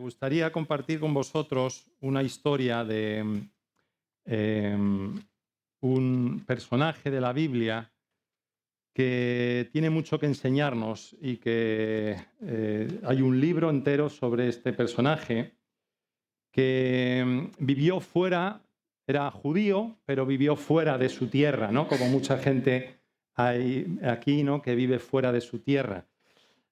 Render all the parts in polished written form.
gustaría compartir con vosotros una historia de un personaje de la Biblia que tiene mucho que enseñarnos y que hay un libro entero sobre este personaje que vivió fuera, era judío, pero vivió fuera de su tierra, ¿no? Como mucha gente hay aquí, ¿no? Que vive fuera de su tierra.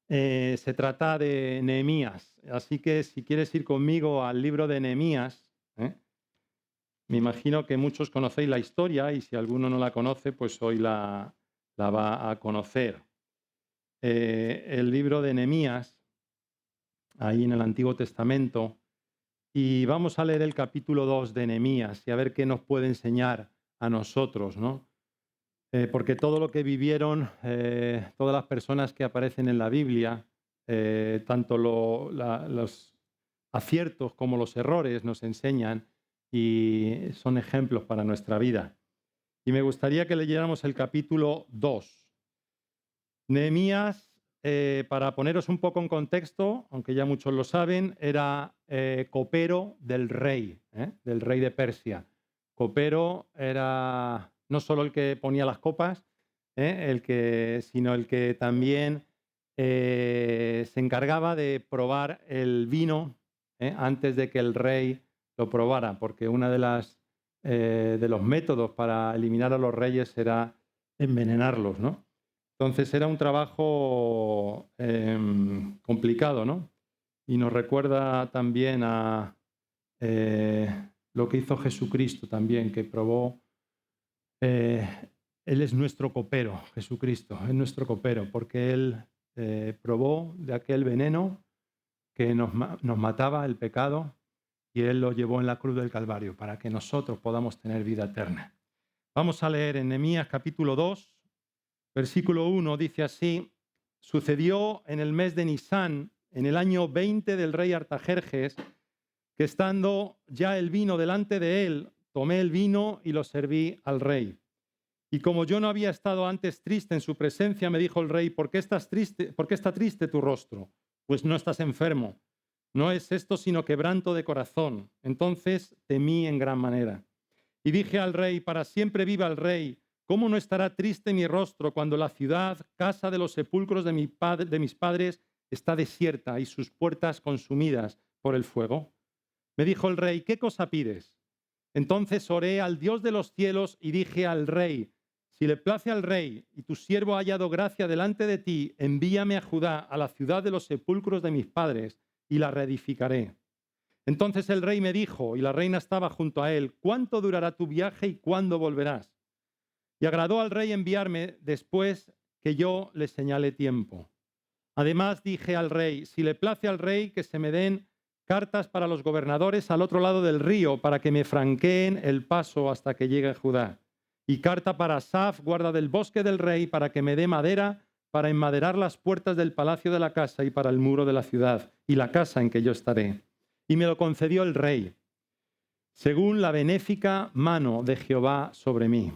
Se trata de Nehemías. Así que si quieres ir conmigo al libro de Nehemías, me imagino que muchos conocéis la historia y si alguno no la conoce, pues hoy la va a conocer. El libro de Nehemías, ahí en el Antiguo Testamento, y vamos a leer el capítulo 2 de Nehemías y a ver qué nos puede enseñar a nosotros, ¿no? Porque todo lo que vivieron todas las personas que aparecen en la Biblia, tanto los aciertos como los errores nos enseñan y son ejemplos para nuestra vida. Y me gustaría que leyéramos el capítulo 2. Nehemías, para poneros un poco en contexto, aunque ya muchos lo saben, era copero del rey de Persia. Copero era no solo el que ponía las copas, sino el que también se encargaba de probar el vino antes de que el rey lo probara, porque uno de los métodos para eliminar a los reyes era envenenarlos, ¿no? Entonces era un trabajo complicado, ¿no? Y nos recuerda también a lo que hizo Jesucristo también, que probó. Él es nuestro copero, Jesucristo, es nuestro copero, porque Él probó de aquel veneno que nos mataba, el pecado, y Él lo llevó en la cruz del Calvario para que nosotros podamos tener vida eterna. Vamos a leer en Nehemías capítulo 2, versículo 1, dice así: sucedió en el mes de Nisán, en el año 20 del rey Artajerjes, que estando ya el vino delante de él, tomé el vino y lo serví al rey. Y como yo no había estado antes triste en su presencia, me dijo el rey: ¿por qué estás triste? ¿Por qué está triste tu rostro? Pues no estás enfermo. No es esto sino quebranto de corazón. Entonces temí en gran manera. Y dije al rey: para siempre viva el rey. ¿Cómo no estará triste mi rostro cuando la ciudad, casa de los sepulcros de mis padres, está desierta y sus puertas consumidas por el fuego? Me dijo el rey: ¿qué cosa pides? Entonces oré al Dios de los cielos y dije al rey: si le place al rey y tu siervo ha hallado gracia delante de ti, envíame a Judá, a la ciudad de los sepulcros de mis padres, y la reedificaré. Entonces el rey me dijo, y la reina estaba junto a él: ¿cuánto durará tu viaje y cuándo volverás? Y agradó al rey enviarme después que yo le señale tiempo. Además dije al rey: si le place al rey, que se me den cartas para los gobernadores al otro lado del río, para que me franqueen el paso hasta que llegue a Judá. Y carta para Asaf, guarda del bosque del rey, para que me dé madera para enmaderar las puertas del palacio de la casa y para el muro de la ciudad y la casa en que yo estaré. Y me lo concedió el rey, según la benéfica mano de Jehová sobre mí.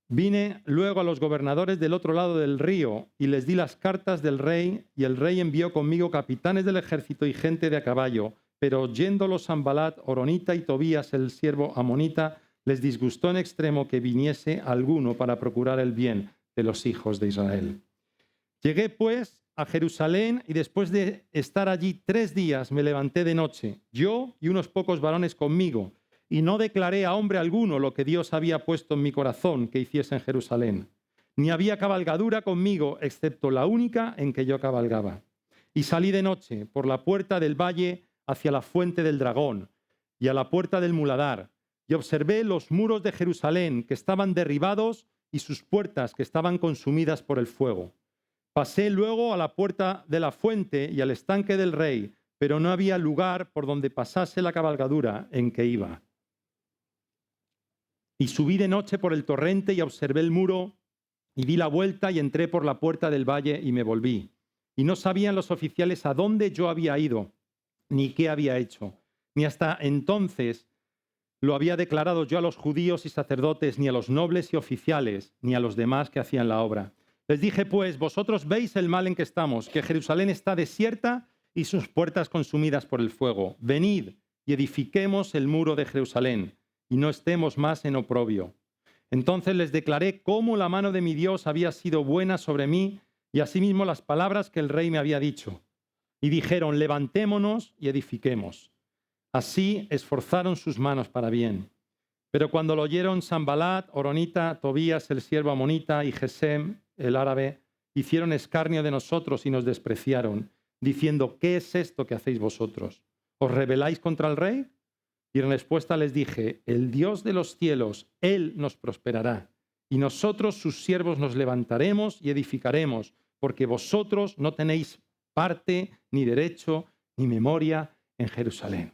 Vine luego a los gobernadores del otro lado del río y les di las cartas del rey, y el rey envió conmigo capitanes del ejército y gente de a caballo, pero oyéndolo Sanbalat, Horonita y Tobías, el siervo amonita, les disgustó en extremo que viniese alguno para procurar el bien de los hijos de Israel. Llegué pues a Jerusalén y después de estar allí 3 días me levanté de noche, yo y unos pocos varones conmigo, y no declaré a hombre alguno lo que Dios había puesto en mi corazón que hiciese en Jerusalén. Ni había cabalgadura conmigo, excepto la única en que yo cabalgaba. Y salí de noche por la puerta del valle hacia la fuente del dragón y a la puerta del muladar, y observé los muros de Jerusalén que estaban derribados y sus puertas que estaban consumidas por el fuego. Pasé luego a la puerta de la fuente y al estanque del rey, pero no había lugar por donde pasase la cabalgadura en que iba. Y subí de noche por el torrente y observé el muro y di la vuelta y entré por la puerta del valle y me volví. Y no sabían los oficiales a dónde yo había ido, ni qué había hecho, ni hasta entonces lo había declarado yo a los judíos y sacerdotes, ni a los nobles y oficiales, ni a los demás que hacían la obra. Les dije pues: vosotros veis el mal en que estamos, que Jerusalén está desierta y sus puertas consumidas por el fuego. Venid y edifiquemos el muro de Jerusalén, y no estemos más en oprobio. Entonces les declaré cómo la mano de mi Dios había sido buena sobre mí, y asimismo las palabras que el rey me había dicho. Y dijeron, levantémonos y edifiquemos. Así esforzaron sus manos para bien. Pero cuando lo oyeron Sanbalat, Horonita, Tobías, el siervo amonita, y Gesem, el árabe, hicieron escarnio de nosotros y nos despreciaron, diciendo, ¿qué es esto que hacéis vosotros? ¿Os rebeláis contra el rey? Y en respuesta les dije, el Dios de los cielos, Él nos prosperará, y nosotros sus siervos nos levantaremos y edificaremos, porque vosotros no tenéis parte, ni derecho, ni memoria en Jerusalén.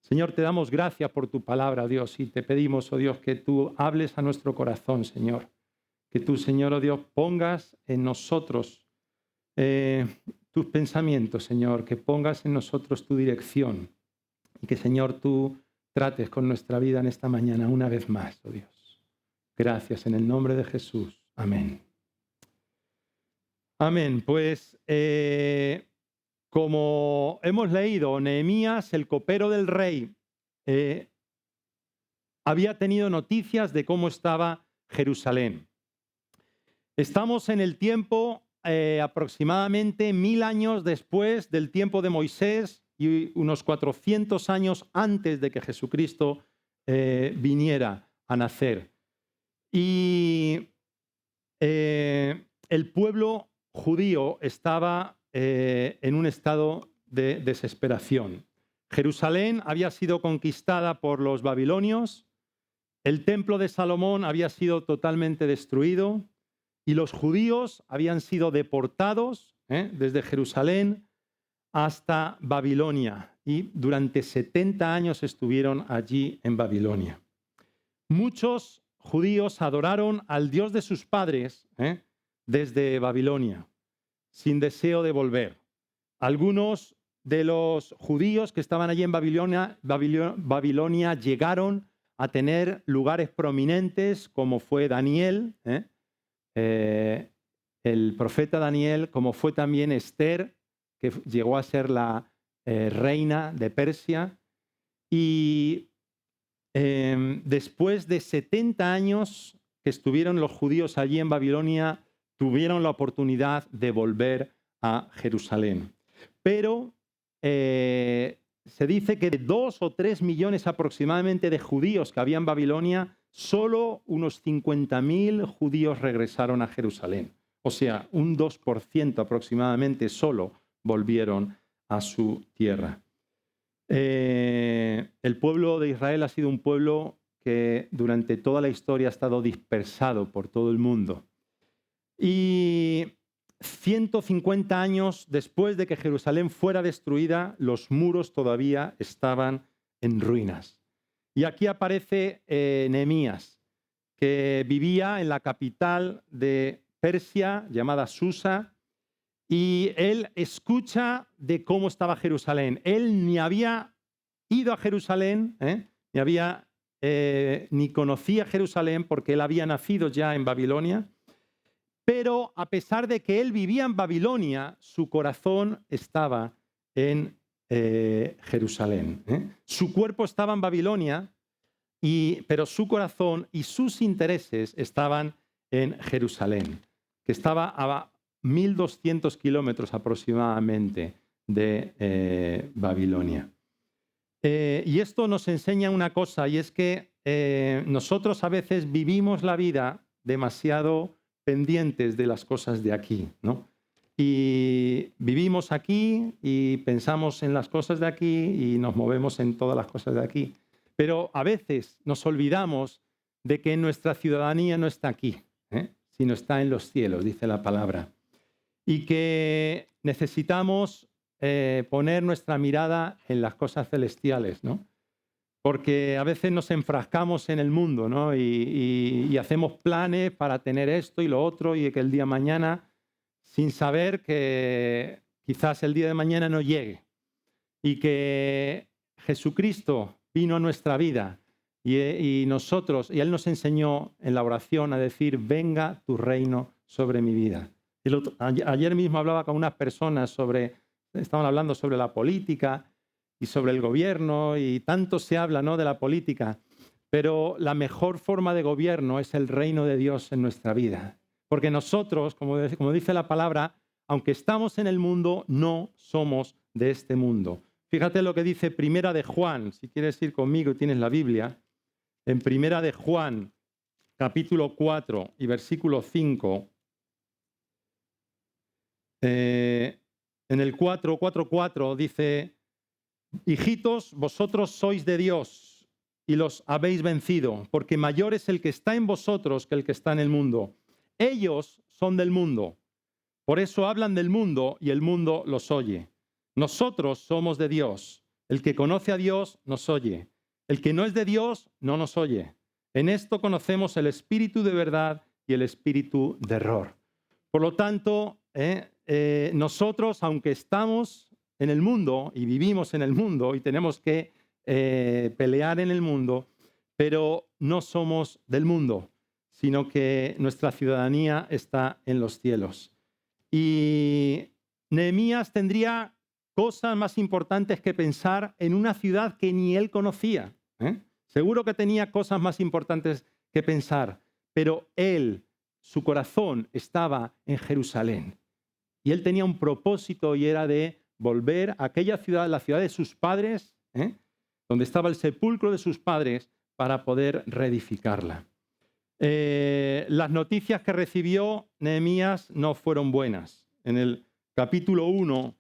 Señor, te damos gracias por tu palabra, Dios, y te pedimos, oh Dios, que tú hables a nuestro corazón, Señor. Que tú, Señor, oh Dios, pongas en nosotros tus pensamientos, Señor, que pongas en nosotros tu dirección y que, Señor, tú trates con nuestra vida en esta mañana una vez más, oh Dios. Gracias en el nombre de Jesús. Amén. Amén. Pues como hemos leído, Nehemías, el copero del rey, había tenido noticias de cómo estaba Jerusalén. Estamos en el tiempo aproximadamente 1000 años después del tiempo de Moisés y unos 400 años antes de que Jesucristo viniera a nacer. Y el pueblo judío estaba en un estado de desesperación. Jerusalén había sido conquistada por los babilonios, el templo de Salomón había sido totalmente destruido y los judíos habían sido deportados desde Jerusalén hasta Babilonia y durante 70 años estuvieron allí en Babilonia. Muchos judíos adoraron al Dios de sus padres desde Babilonia, sin deseo de volver. Algunos de los judíos que estaban allí en Babilonia llegaron a tener lugares prominentes, como fue Daniel, el profeta Daniel, como fue también Esther, que llegó a ser la reina de Persia. Y después de 70 años que estuvieron los judíos allí en Babilonia, tuvieron la oportunidad de volver a Jerusalén. Pero se dice que de 2 o 3 millones aproximadamente de judíos que había en Babilonia, solo unos 50.000 judíos regresaron a Jerusalén. O sea, un 2% aproximadamente solo volvieron a su tierra. El pueblo de Israel ha sido un pueblo que durante toda la historia ha estado dispersado por todo el mundo. Y 150 años después de que Jerusalén fuera destruida, los muros todavía estaban en ruinas. Y aquí aparece Nehemías, que vivía en la capital de Persia, llamada Susa, y él escucha de cómo estaba Jerusalén. Él ni había ido a Jerusalén, ni conocía Jerusalén porque él había nacido ya en Babilonia. Pero a pesar de que él vivía en Babilonia, su corazón estaba en Jerusalén. Su cuerpo estaba en Babilonia, pero su corazón y sus intereses estaban en Jerusalén, que estaba a 1.200 kilómetros aproximadamente de Babilonia. Y esto nos enseña una cosa, y es que nosotros a veces vivimos la vida demasiado pendientes de las cosas de aquí, ¿no? Y vivimos aquí y pensamos en las cosas de aquí y nos movemos en todas las cosas de aquí. Pero a veces nos olvidamos de que nuestra ciudadanía no está aquí, sino está en los cielos, dice la palabra. Y que necesitamos poner nuestra mirada en las cosas celestiales, ¿no? Porque a veces nos enfrascamos en el mundo, ¿no? Y hacemos planes para tener esto y lo otro y que el día de mañana, sin saber que quizás el día de mañana no llegue. Y que Jesucristo vino a nuestra vida y Él nos enseñó en la oración a decir, venga tu reino sobre mi vida. Ayer mismo hablaba con unas personas sobre estaban hablando sobre la política y sobre el gobierno, y tanto se habla, ¿no?, de la política, pero la mejor forma de gobierno es el reino de Dios en nuestra vida. Porque nosotros, como dice la palabra, aunque estamos en el mundo, no somos de este mundo. Fíjate lo que dice Primera de Juan, si quieres ir conmigo y tienes la Biblia. En Primera de Juan, capítulo 4 y versículo 5, en el 4:4 dice: hijitos, vosotros sois de Dios y los habéis vencido, porque mayor es el que está en vosotros que el que está en el mundo. Ellos son del mundo, por eso hablan del mundo y el mundo los oye. Nosotros somos de Dios. El que conoce a Dios nos oye. El que no es de Dios no nos oye. En esto conocemos el espíritu de verdad y el espíritu de error. Por lo tanto, nosotros, aunque estamos en el mundo y vivimos en el mundo y tenemos que pelear en el mundo, pero no somos del mundo, sino que nuestra ciudadanía está en los cielos. Y Nehemías tendría cosas más importantes que pensar en una ciudad que ni él conocía. Seguro que tenía cosas más importantes que pensar, pero él, su corazón estaba en Jerusalén. Y él tenía un propósito y era de volver a aquella ciudad, la ciudad de sus padres, donde estaba el sepulcro de sus padres, para poder reedificarla. Las noticias que recibió Nehemías no fueron buenas. En el capítulo 1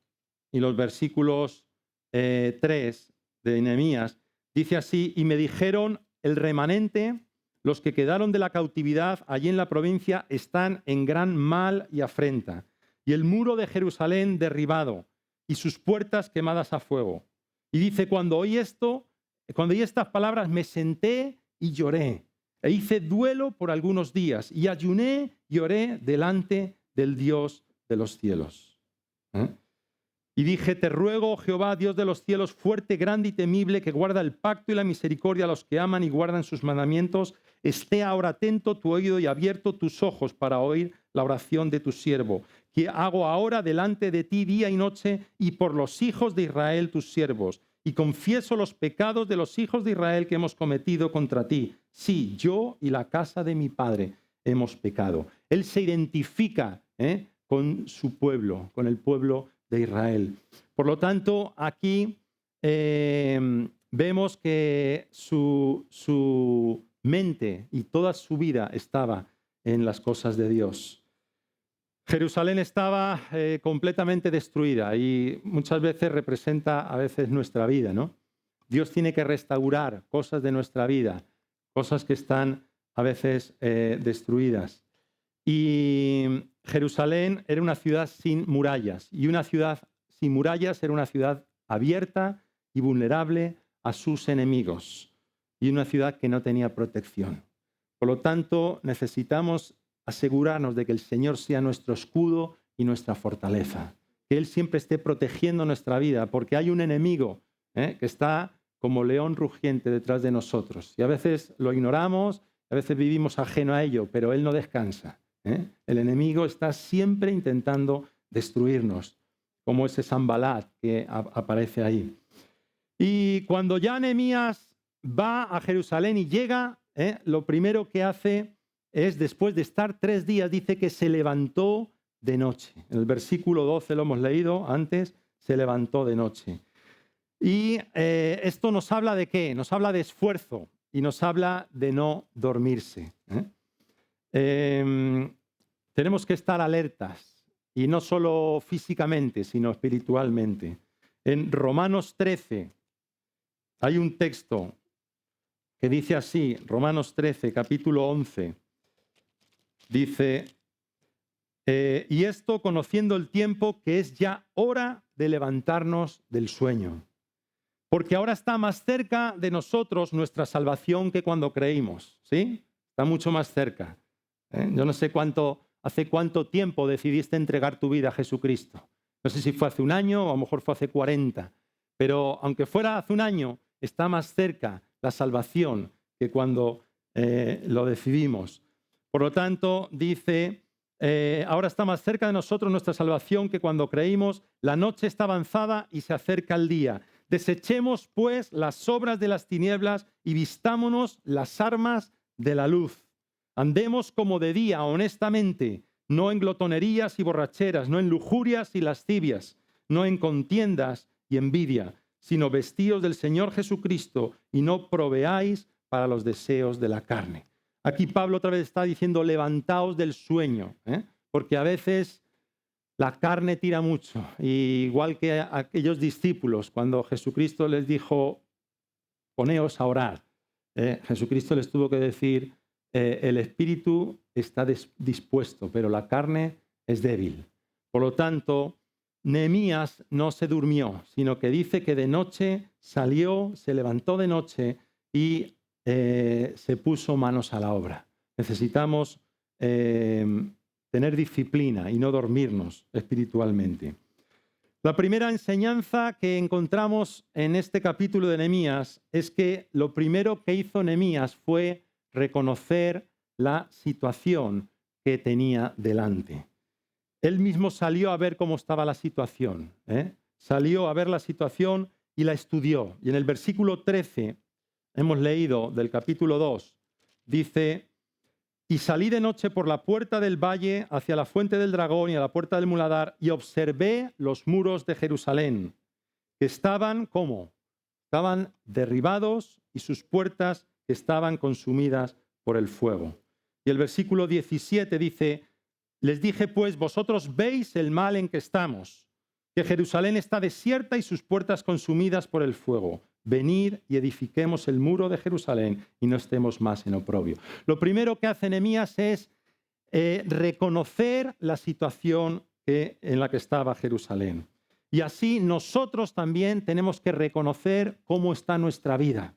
y los versículos 3 de Nehemías, dice así: y me dijeron, el remanente, los que quedaron de la cautividad allí en la provincia, están en gran mal y afrenta, y el muro de Jerusalén derribado, y sus puertas quemadas a fuego. Y dice, cuando oí estas palabras, me senté y lloré, e hice duelo por algunos días, y ayuné y oré delante del Dios de los cielos. Y dije, te ruego, oh Jehová, Dios de los cielos, fuerte, grande y temible, que guarda el pacto y la misericordia a los que aman y guardan sus mandamientos, esté ahora atento tu oído y abierto tus ojos para oír la oración de tu siervo, que hago ahora delante de ti día y noche y por los hijos de Israel tus siervos. Y confieso los pecados de los hijos de Israel que hemos cometido contra ti. Sí, yo y la casa de mi padre hemos pecado. Él se identifica con su pueblo, con el pueblo de Israel. Por lo tanto, aquí vemos que su mente y toda su vida estaba en las cosas de Dios. Jerusalén estaba completamente destruida y muchas veces representa a veces nuestra vida, ¿no? Dios tiene que restaurar cosas de nuestra vida, cosas que están a veces destruidas. Y Jerusalén era una ciudad sin murallas, y una ciudad sin murallas era una ciudad abierta y vulnerable a sus enemigos, y una ciudad que no tenía protección. Por lo tanto, necesitamos asegurarnos de que el Señor sea nuestro escudo y nuestra fortaleza, que Él siempre esté protegiendo nuestra vida, porque hay un enemigo que está como león rugiente detrás de nosotros, y a veces lo ignoramos, a veces vivimos ajeno a ello, pero Él no descansa. El enemigo está siempre intentando destruirnos, como ese Sanbalat que aparece ahí. Y cuando ya Nehemías va a Jerusalén y llega, lo primero que hace es, después de estar 3 días, dice que se levantó de noche. En el versículo 12 lo hemos leído antes, se levantó de noche. Y esto nos habla de ¿qué? Nos habla de esfuerzo y nos habla de no dormirse. Tenemos que estar alertas, y no solo físicamente, sino espiritualmente. En Romanos 13 hay un texto que dice así, Romanos 13, capítulo 11, dice, y esto conociendo el tiempo, que es ya hora de levantarnos del sueño, porque ahora está más cerca de nosotros nuestra salvación que cuando creímos, ¿sí? Está mucho más cerca. Yo no sé hace cuánto tiempo decidiste entregar tu vida a Jesucristo. No sé si fue hace un año o a lo mejor fue hace 40, pero aunque fuera hace un año, está más cerca la salvación que cuando lo decidimos. Por lo tanto, dice ahora está más cerca de nosotros nuestra salvación que cuando creímos. La noche está avanzada y se acerca el día. Desechemos, pues, las obras de las tinieblas y vistámonos las armas de la luz. Andemos como de día, honestamente, no en glotonerías y borracheras, no en lujurias y lascivias, no en contiendas y envidia, sino vestíos del Señor Jesucristo y no proveáis para los deseos de la carne. Aquí Pablo otra vez está diciendo, levantaos del sueño, porque a veces la carne tira mucho. Y igual que aquellos discípulos, cuando Jesucristo les dijo, poneos a orar, Jesucristo les tuvo que decir, el espíritu está dispuesto, pero la carne es débil. Por lo tanto, Nehemías no se durmió, sino que dice que de noche salió, se levantó de noche y se puso manos a la obra. Necesitamos tener disciplina y no dormirnos espiritualmente. La primera enseñanza que encontramos en este capítulo de Nehemías es que lo primero que hizo Nehemías fue reconocer la situación que tenía delante. Él mismo salió a ver cómo estaba la situación. Salió a ver la situación y la estudió. Y en el versículo 13 hemos leído del capítulo 2, dice, y salí de noche por la puerta del valle hacia la fuente del dragón y a la puerta del muladar y observé los muros de Jerusalén, que estaban, ¿cómo? Estaban derribados y sus puertas estaban consumidas por el fuego. Y el versículo 17 dice, les dije pues, vosotros veis el mal en que estamos, que Jerusalén está desierta y sus puertas consumidas por el fuego. Venid y edifiquemos el muro de Jerusalén y no estemos más en oprobio. Lo primero que hace Nehemías es reconocer la situación en la que estaba Jerusalén. Y así nosotros también tenemos que reconocer cómo está nuestra vida,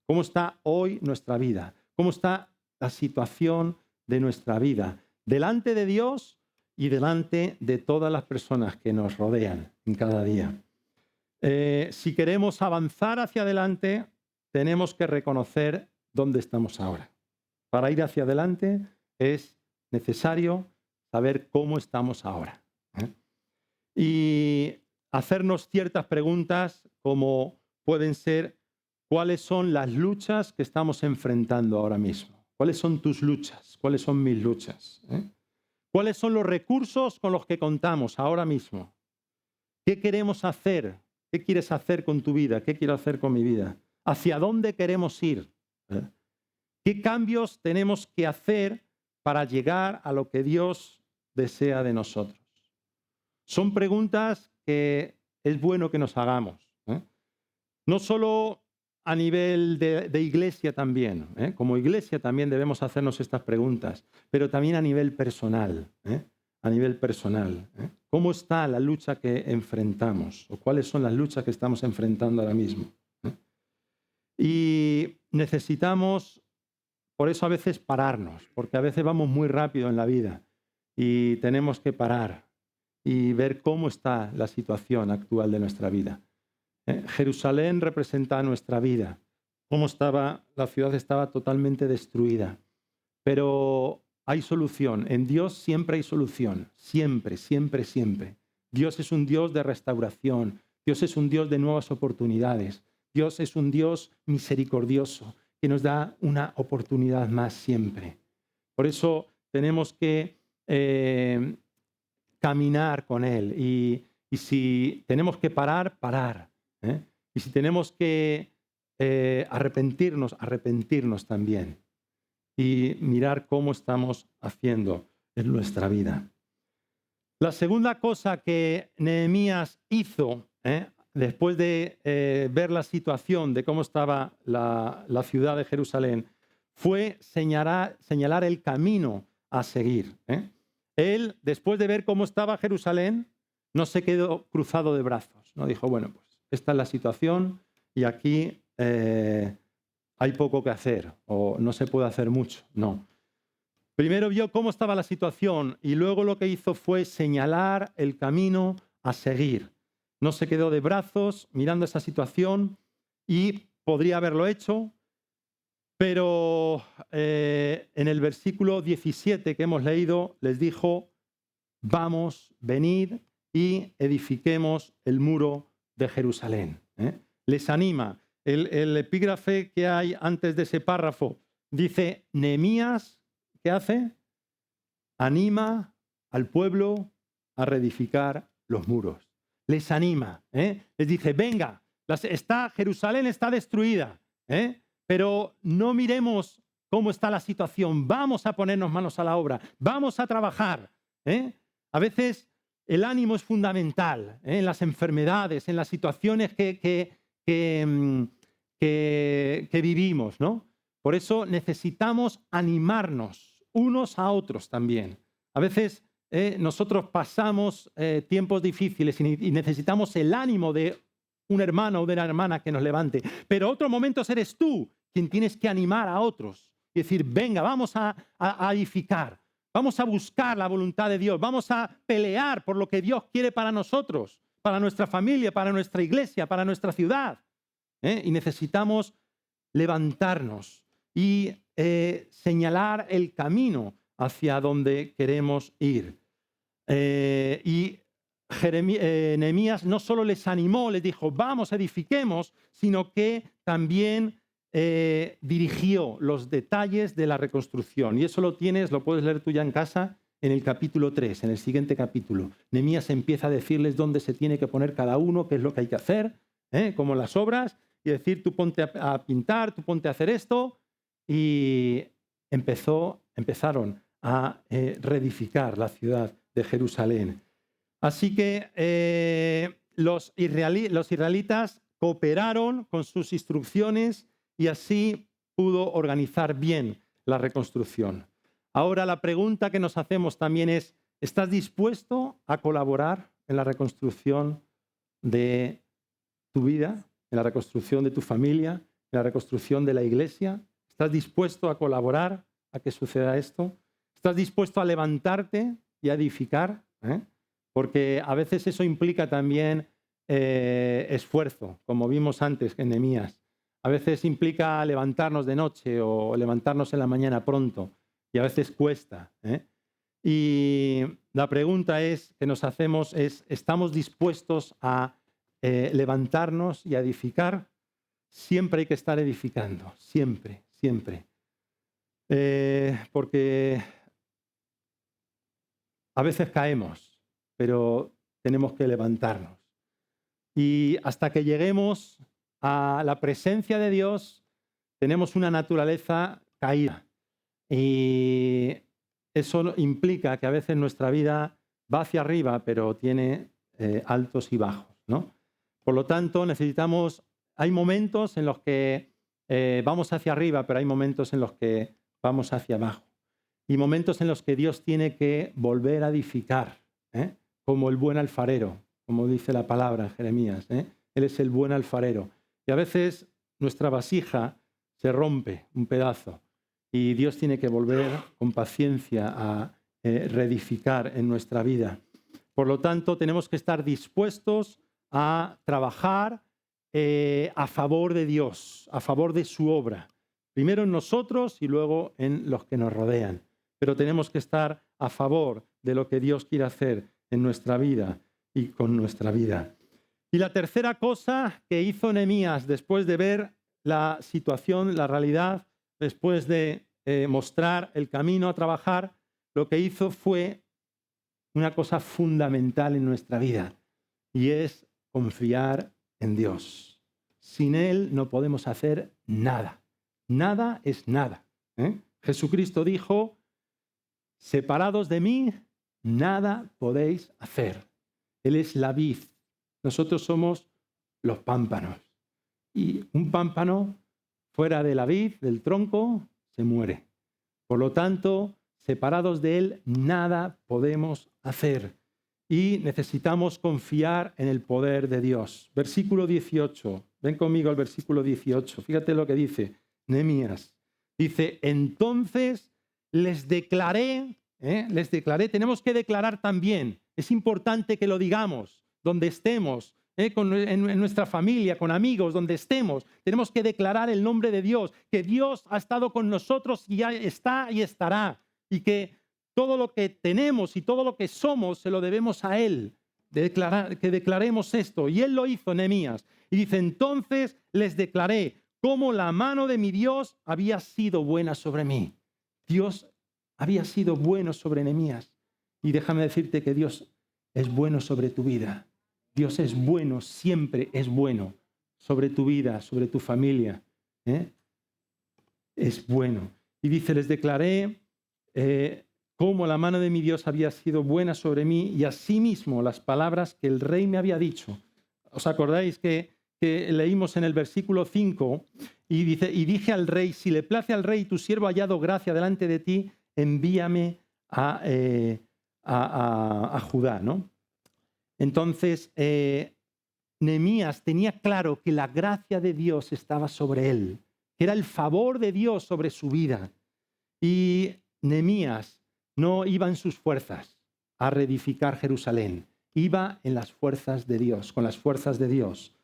cómo está hoy nuestra vida, cómo está la situación de nuestra vida, delante de Dios y delante de todas las personas que nos rodean en cada día. Si queremos avanzar hacia adelante, tenemos que reconocer dónde estamos ahora. Para ir hacia adelante es necesario saber cómo estamos ahora. Y hacernos ciertas preguntas como pueden ser, ¿cuáles son las luchas que estamos enfrentando ahora mismo? ¿Cuáles son tus luchas? ¿Cuáles son mis luchas? ¿Cuáles son los recursos con los que contamos ahora mismo? ¿Qué queremos hacer? ¿Qué quieres hacer con tu vida? ¿Qué quiero hacer con mi vida? ¿Hacia dónde queremos ir? ¿Qué cambios tenemos que hacer para llegar a lo que Dios desea de nosotros? Son preguntas que es bueno que nos hagamos. No solo a nivel de iglesia también. Como iglesia también debemos hacernos estas preguntas, pero también a nivel personal. A nivel personal. ¿Cómo está la lucha que enfrentamos? ¿O cuáles son las luchas que estamos enfrentando ahora mismo? Y necesitamos, por eso a veces pararnos, porque a veces vamos muy rápido en la vida y tenemos que parar y ver cómo está la situación actual de nuestra vida. Jerusalén representa nuestra vida. Cómo estaba, la ciudad estaba totalmente destruida. Pero hay solución. En Dios siempre hay solución. Siempre, siempre, siempre. Dios es un Dios de restauración. Dios es un Dios de nuevas oportunidades. Dios es un Dios misericordioso que nos da una oportunidad más siempre. Por eso tenemos que caminar con Él. Y si tenemos que parar, parar. Y si tenemos que arrepentirnos también. Y mirar cómo estamos haciendo en nuestra vida. La segunda cosa que Nehemías hizo, después de ver la situación de cómo estaba la ciudad de Jerusalén, fue señalar el camino a seguir. Él, después de ver cómo estaba Jerusalén, no se quedó cruzado de brazos. No dijo, bueno, pues esta es la situación y aquí hay poco que hacer o no se puede hacer mucho. No. Primero vio cómo estaba la situación y luego lo que hizo fue señalar el camino a seguir. No se quedó de brazos mirando esa situación y podría haberlo hecho, Pero en el versículo 17 que hemos leído, les dijo, vamos, venid y edifiquemos el muro de Jerusalén. Les anima. El epígrafe que hay antes de ese párrafo dice, Nehemías, ¿qué hace? Anima al pueblo a reedificar los muros. Les anima. Les dice, venga, Jerusalén está destruida, pero no miremos cómo está la situación. Vamos a ponernos manos a la obra. Vamos a trabajar. A veces el ánimo es fundamental en las enfermedades, en las situaciones que vivimos, ¿no? Por eso necesitamos animarnos unos a otros también. A veces nosotros pasamos tiempos difíciles y necesitamos el ánimo de un hermano o de una hermana que nos levante. Pero otros momentos eres tú quien tienes que animar a otros y decir, venga, vamos a edificar. Vamos a buscar la voluntad de Dios. Vamos a pelear por lo que Dios quiere para nosotros, para nuestra familia, para nuestra iglesia, para nuestra ciudad. Y necesitamos levantarnos y señalar el camino hacia donde queremos ir. Y Nehemías no solo les animó, les dijo, vamos, edifiquemos, sino que también dirigió los detalles de la reconstrucción. Y eso lo puedes leer tú ya en casa, en el capítulo 3, en el siguiente capítulo. Nehemías empieza a decirles dónde se tiene que poner cada uno, qué es lo que hay que hacer, como las obras, y decir, tú ponte a pintar, tú ponte a hacer esto. Y empezaron a reedificar la ciudad de Jerusalén. Así que los israelitas cooperaron con sus instrucciones y así pudo organizar bien la reconstrucción. Ahora la pregunta que nos hacemos también es, ¿estás dispuesto a colaborar en la reconstrucción de tu vida, en la reconstrucción de tu familia, en la reconstrucción de la iglesia? ¿Estás dispuesto a colaborar a que suceda esto? ¿Estás dispuesto a levantarte y a edificar? Porque a veces eso implica también esfuerzo, como vimos antes en Nehemías. A veces implica levantarnos de noche o levantarnos en la mañana pronto y a veces cuesta. Y la pregunta que nos hacemos es, ¿estamos dispuestos a levantarnos y a edificar? Siempre hay que estar edificando, siempre, siempre. Porque a veces caemos, pero tenemos que levantarnos. Y hasta que lleguemos a la presencia de Dios, tenemos una naturaleza caída. Y eso implica que a veces nuestra vida va hacia arriba, pero tiene altos y bajos, ¿no? Por lo tanto, hay momentos en los que vamos hacia arriba, pero hay momentos en los que vamos hacia abajo. Y momentos en los que Dios tiene que volver a edificar, como el buen alfarero, como dice la palabra en Jeremías. Él es el buen alfarero. Y a veces nuestra vasija se rompe un pedazo y Dios tiene que volver con paciencia a reedificar en nuestra vida. Por lo tanto, tenemos que estar dispuestos a trabajar a favor de Dios, a favor de su obra. Primero en nosotros y luego en los que nos rodean. Pero tenemos que estar a favor de lo que Dios quiere hacer en nuestra vida y con nuestra vida. Y la tercera cosa que hizo Nehemías después de ver la situación, la realidad, después de mostrar el camino a trabajar, lo que hizo fue una cosa fundamental en nuestra vida y es confiar en Dios. Sin Él no podemos hacer nada. Nada es nada. Jesucristo dijo, separados de mí, nada podéis hacer. Él es la vid. Nosotros somos los pámpanos. Y un pámpano fuera de la vid, del tronco, se muere. Por lo tanto, separados de Él, nada podemos hacer. Y necesitamos confiar en el poder de Dios. Versículo 18. Ven conmigo al versículo 18. Fíjate lo que dice Nehemías. Dice, entonces les declaré, tenemos que declarar también. Es importante que lo digamos, donde estemos, en nuestra familia, con amigos, donde estemos. Tenemos que declarar el nombre de Dios, que Dios ha estado con nosotros y ya está y estará. Y que todo lo que tenemos y todo lo que somos se lo debemos a Él. Que declaremos esto. Y Él lo hizo, Nehemías. Y dice, entonces les declaré cómo la mano de mi Dios había sido buena sobre mí. Dios había sido bueno sobre Nehemías. Y déjame decirte que Dios es bueno sobre tu vida. Dios es bueno, siempre es bueno sobre tu vida, sobre tu familia. Es bueno. Y dice, les declaré cómo la mano de mi Dios había sido buena sobre mí y asimismo las palabras que el rey me había dicho. ¿Os acordáis que leímos en el versículo 5 y dice, y dije al rey, si le place al rey, tu siervo ha hallado gracia delante de ti, envíame a Judá, ¿no? Entonces, Nehemías tenía claro que la gracia de Dios estaba sobre él, que era el favor de Dios sobre su vida. Y Nehemías no iba en sus fuerzas a reedificar Jerusalén, iba en las fuerzas de Dios, con las fuerzas de Dios.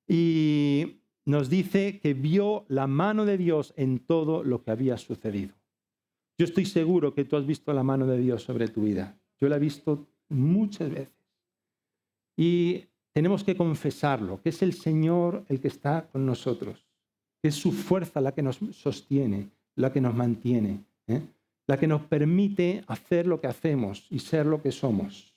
Y nos dice que vio la mano de Dios en todo lo que había sucedido. Yo estoy seguro que tú has visto la mano de Dios sobre tu vida. Yo la he visto muchas veces. Y tenemos que confesarlo, que es el Señor el que está con nosotros, que es su fuerza la que nos sostiene, la que nos mantiene, la que nos permite hacer lo que hacemos y ser lo que somos.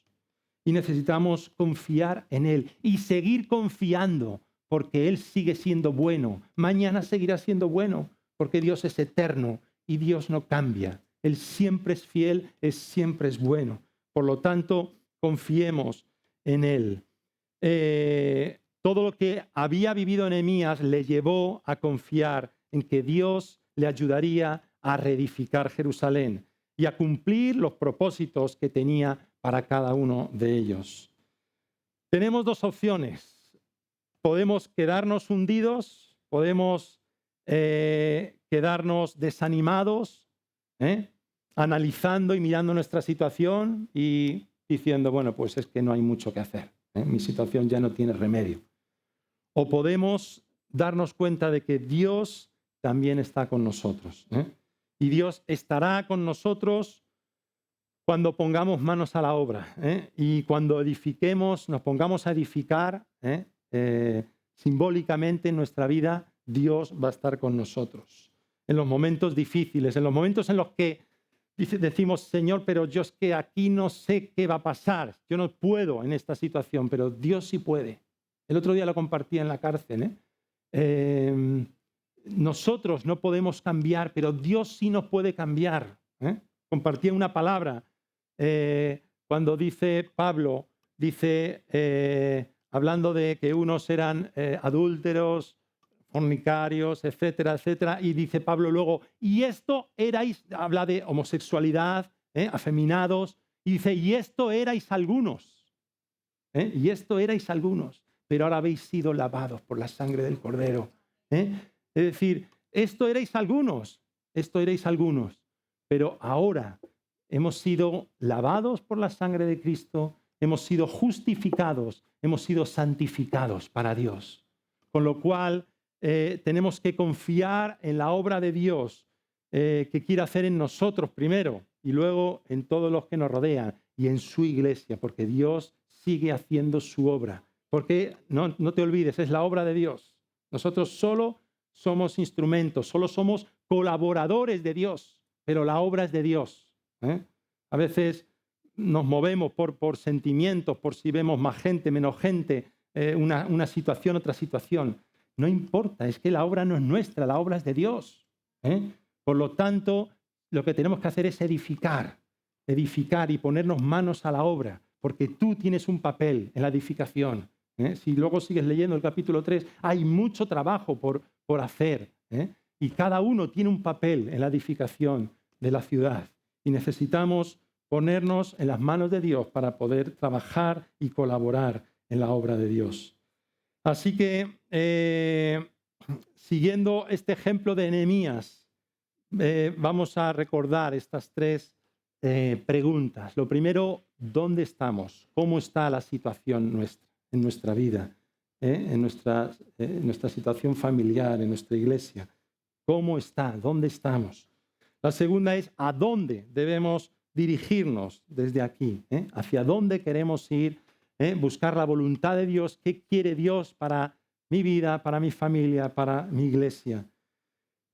Y necesitamos confiar en Él y seguir confiando, porque Él sigue siendo bueno. Mañana seguirá siendo bueno, porque Dios es eterno y Dios no cambia. Él siempre es fiel, siempre es bueno. Por lo tanto, confiemos en Él. Todo lo que había vivido Nehemías le llevó a confiar en que Dios le ayudaría a reedificar Jerusalén y a cumplir los propósitos que tenía para cada uno de ellos. Tenemos dos opciones. Podemos quedarnos hundidos, podemos quedarnos desanimados, analizando y mirando nuestra situación y diciendo, bueno, pues es que no hay mucho que hacer, mi situación ya no tiene remedio. O podemos darnos cuenta de que Dios también está con nosotros, y Dios estará con nosotros cuando pongamos manos a la obra, y cuando edifiquemos, nos pongamos a edificar simbólicamente en nuestra vida, Dios va a estar con nosotros. En los momentos difíciles, en los momentos en los que decimos, Señor, pero yo es que aquí no sé qué va a pasar, yo no puedo en esta situación, pero Dios sí puede. El otro día lo compartí en la cárcel. Nosotros no podemos cambiar, pero Dios sí nos puede cambiar. Compartí una palabra cuando dice Pablo, hablando de que unos eran adúlteros, fornicarios, etcétera, etcétera, y dice Pablo luego, y esto erais, habla de homosexualidad, afeminados, y dice, y esto erais algunos, y esto erais algunos, pero ahora habéis sido lavados por la sangre del Cordero. Es decir, esto erais algunos, pero ahora hemos sido lavados por la sangre de Cristo, hemos sido justificados, hemos sido santificados para Dios. Con lo cual tenemos que confiar en la obra de Dios que quiere hacer en nosotros primero y luego en todos los que nos rodean y en su iglesia, porque Dios sigue haciendo su obra. Porque no te olvides, es la obra de Dios. Nosotros solo somos instrumentos, solo somos colaboradores de Dios, pero la obra es de Dios. A veces nos movemos por sentimientos, por si vemos más gente, menos gente, una situación, otra situación. No importa, es que la obra no es nuestra, la obra es de Dios. Por lo tanto, lo que tenemos que hacer es edificar y ponernos manos a la obra, porque tú tienes un papel en la edificación. Si luego sigues leyendo el capítulo 3, hay mucho trabajo por hacer, y cada uno tiene un papel en la edificación de la ciudad. Y necesitamos ponernos en las manos de Dios para poder trabajar y colaborar en la obra de Dios. Así que, siguiendo este ejemplo de Nehemías, vamos a recordar estas tres preguntas. Lo primero, ¿dónde estamos? ¿Cómo está la situación nuestra? en nuestra vida, en nuestra situación familiar, en nuestra iglesia. ¿Cómo está? ¿Dónde estamos? La segunda es ¿a dónde debemos dirigirnos desde aquí? ¿Hacia dónde queremos ir? Buscar la voluntad de Dios. ¿Qué quiere Dios para mi vida, para mi familia, para mi iglesia?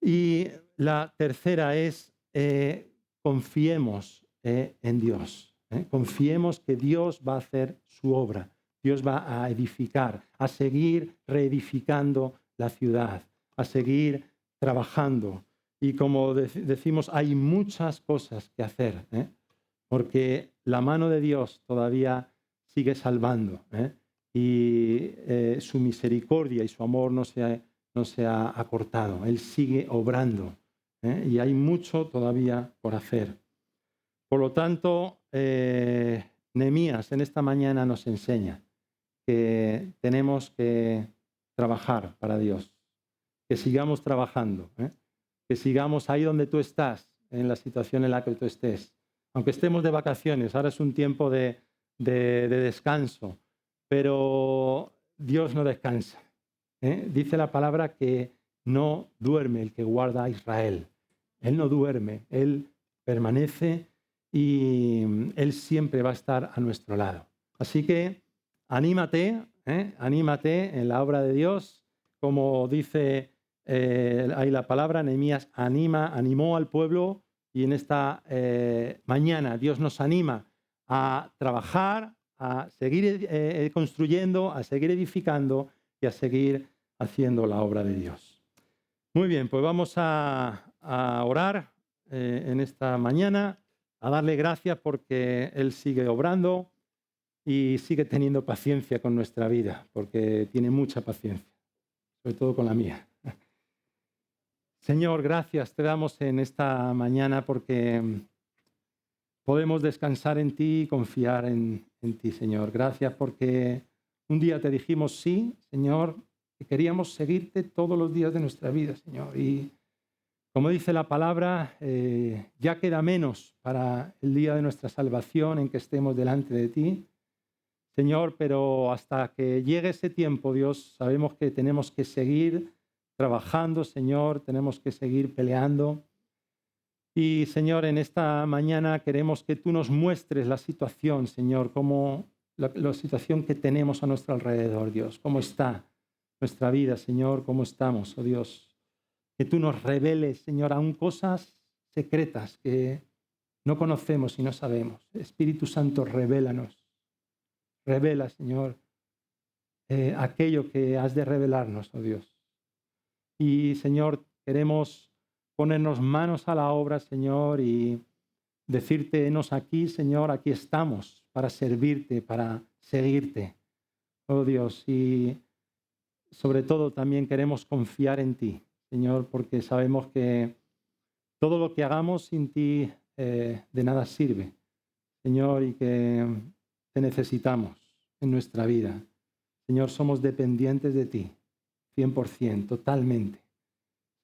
Y la tercera es confiemos en Dios. Confiemos que Dios va a hacer su obra. Dios va a edificar, a seguir reedificando la ciudad, a seguir trabajando. Y como decimos, hay muchas cosas que hacer, porque la mano de Dios todavía sigue salvando, y su misericordia y su amor no se ha acortado. Él sigue obrando, y hay mucho todavía por hacer. Por lo tanto, Nehemías en esta mañana nos enseña que tenemos que trabajar para Dios, que sigamos trabajando, que sigamos ahí donde tú estás, en la situación en la que tú estés. Aunque estemos de vacaciones, ahora es un tiempo de descanso, pero Dios no descansa. Dice la palabra que no duerme el que guarda a Israel. Él no duerme, Él permanece y Él siempre va a estar a nuestro lado. Así que anímate en la obra de Dios, como dice ahí la palabra. Nehemías animó al pueblo, y en esta mañana Dios nos anima a trabajar, a seguir construyendo, a seguir edificando y a seguir haciendo la obra de Dios. Muy bien, pues vamos a orar en esta mañana, a darle gracias porque Él sigue obrando y sigue teniendo paciencia con nuestra vida, porque tiene mucha paciencia, sobre todo con la mía. Señor, gracias te damos en esta mañana porque podemos descansar en ti y confiar en ti, Señor. Gracias porque un día te dijimos sí, Señor, que queríamos seguirte todos los días de nuestra vida, Señor. Y como dice la palabra, ya queda menos para el día de nuestra salvación en que estemos delante de ti, Señor, pero hasta que llegue ese tiempo, Dios, sabemos que tenemos que seguir trabajando, Señor, tenemos que seguir peleando. Y, Señor, en esta mañana queremos que tú nos muestres la situación, Señor, como la situación que tenemos a nuestro alrededor, Dios, cómo está nuestra vida, Señor, cómo estamos, oh Dios. Que tú nos reveles, Señor, aún cosas secretas que no conocemos y no sabemos. Espíritu Santo, revélanos. Revela, Señor, aquello que has de revelarnos, oh Dios. Y, Señor, queremos ponernos manos a la obra, Señor, y decirte, henos aquí, Señor, aquí estamos para servirte, para seguirte, oh Dios. Y sobre todo también queremos confiar en ti, Señor, porque sabemos que todo lo que hagamos sin ti de nada sirve, Señor, y que te necesitamos en nuestra vida. Señor, somos dependientes de ti, 100%, totalmente.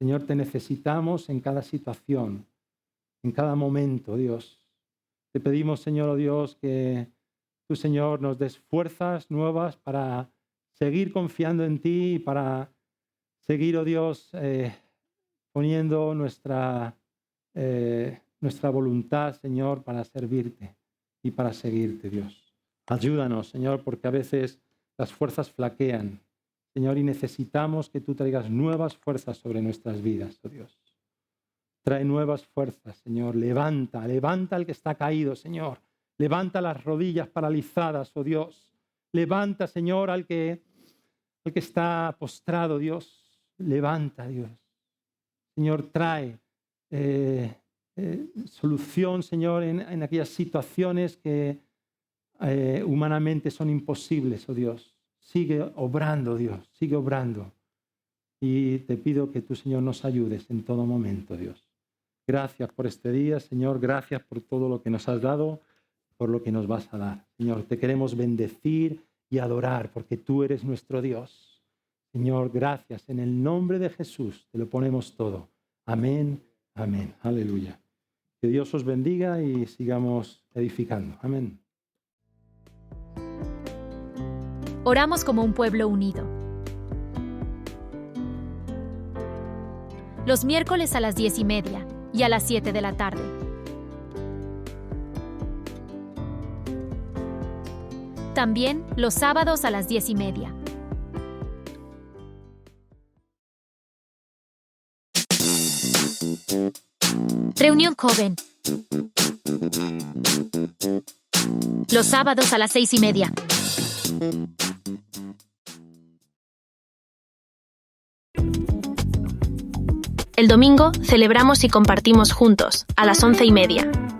Señor, te necesitamos en cada situación, en cada momento, Dios. Te pedimos, Señor, oh Dios, que tú, Señor, nos des fuerzas nuevas para seguir confiando en ti y para seguir, oh Dios, poniendo nuestra voluntad, Señor, para servirte y para seguirte, Dios. Ayúdanos, Señor, porque a veces las fuerzas flaquean, Señor, y necesitamos que tú traigas nuevas fuerzas sobre nuestras vidas, oh Dios. Trae nuevas fuerzas, Señor. Levanta al que está caído, Señor. Levanta las rodillas paralizadas, oh Dios. Levanta, Señor, al que está postrado, Dios. Levanta, Dios. Señor, trae solución, Señor, en aquellas situaciones que humanamente son imposibles, oh Dios. Sigue obrando, Dios, sigue obrando. Y te pido que tú, Señor, nos ayudes en todo momento, Dios. Gracias por este día, Señor. Gracias por todo lo que nos has dado, por lo que nos vas a dar. Señor, te queremos bendecir y adorar porque tú eres nuestro Dios. Señor, gracias. En el nombre de Jesús te lo ponemos todo. Amén, amén. Aleluya. Que Dios os bendiga y sigamos edificando. Amén. Oramos como un pueblo unido. Los miércoles a las 10:30 y a las 7 de la tarde. También los sábados a las 10:30. Reunión joven. Los sábados a las 6:30. El domingo celebramos y compartimos juntos, a las 11:30.